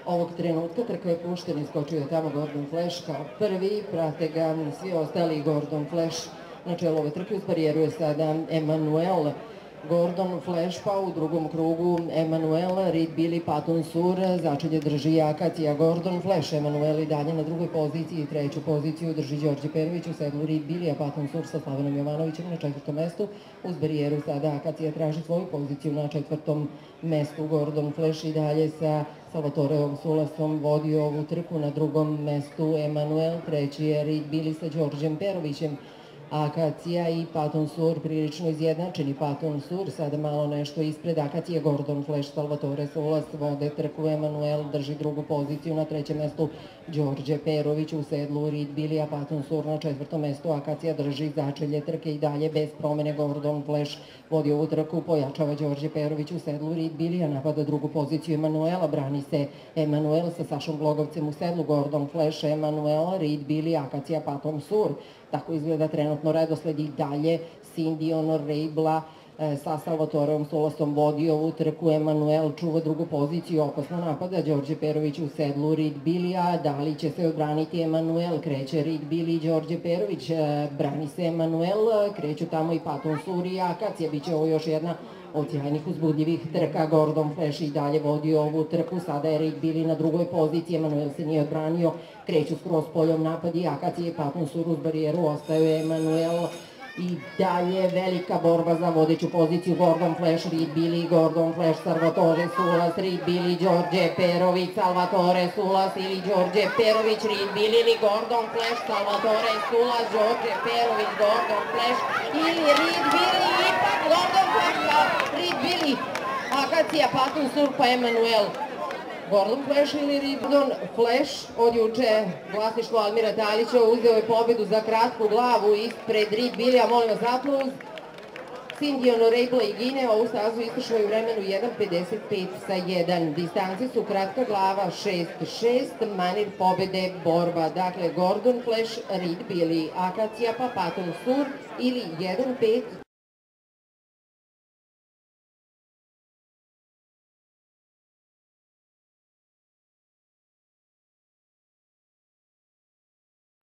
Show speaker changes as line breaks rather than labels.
ovog trenutka. Trka je pušten, iskočio je tamo Gordon Flash kao prvi, prate ga svi ostali. Gordon Flash na čelu ove trke, uz barijeru je sada Emanuel. Gordon Flash, pa u drugom krugu Emanuel, Reed Billy, Patton Sur, začelje drži Akacija. Gordon Flash, Emanuel i dalje na drugoj poziciji, treću poziciju drži Đorđe Perović, u sedlu Reed Billy, a Patton Sur sa Slavenom Jovanovićem na četvrtom mestu. Uz barijeru sada Akacija traži svoju poziciju na četvrtom mestu. Gordon Flash i dalje sa Salvatoreom Sulasom vodi ovu trku, na drugom mestu Emanuel, treći je Reed Billy sa Đorđem Perovićem. Akacija i Patton Sur prilično izjednačeni. Patton Sur sada malo nešto ispred Akacije. Gordon Flash, Salvatore Sulas vode trku. Emanuel drži drugu poziciju, na trećem mestu Đorđe Perović, u sedlu Reed Billy, a Patton Sur na četvrtom mestu. Akacija drži začelje trke i dalje bez promene. Gordon Flash vodi ovu trku, pojačava Đorđe Perović, u sedlu Reed Billy, a napada drugu poziciju Emanuela. Brani se Emanuel sa Sašom Glogovcem u sedlu. Gordon Flash, Emanuel, Reed Billy, Akacija, Patton Sur. Tako izgleda trenutno redosled i dalje. Cindy Honorable sa Salvatoreom Sulasom vodi ovu trku. Emanuel čuva drugu poziciju, opasno napada Đorđe Perović u sedlu Reed Billy-a. Da li će se odbraniti Emanuel? Kreće Reed Billy i Đorđe Perović, brani se Emanuel, kreću tamo i Patton Sur i Akacija. Biće ovo još jedna od sjajnih uzbudljivih trka. Gordon Flash i dalje vodi ovu trku, sada je Reed Billy na drugoj poziciji, Emanuel se nije odbranio, kreću skroz poljom napadi Akacije i Patton Sur uz barijeru, ostaje Emanuel. I dalje velika borba za vodeću poziciju. Gordon Flash, Reed Billy, Gordon Flash, Salvatore Sulas, Reed Billy, Đorđe Perović, Salvatore Sulas ili Đorđe Perović, Reed Billy ili Gordon Flash, Salvatore Sulas, Đorđe Perović, Gordon Flash ili Reed Billy, ipak Gordon Flash, Reed Billy, Akacija, Patton Sur pa Emanuel. Gordon Flash ili Gordon Flash od juče vlasništvo Almira Talića uzeo je pobedu za kratku glavu ispred Reed Billy-a. Molim vas aplauz. Cindy Honorable i Gine ovu stazu istršao u vremenu 1.55 sa 1. Distanci su kratka glava 6.6, manir pobede borba. Dakle, Gordon Flash, Reed Billy, Akacija pa Patton Sur ili 1.5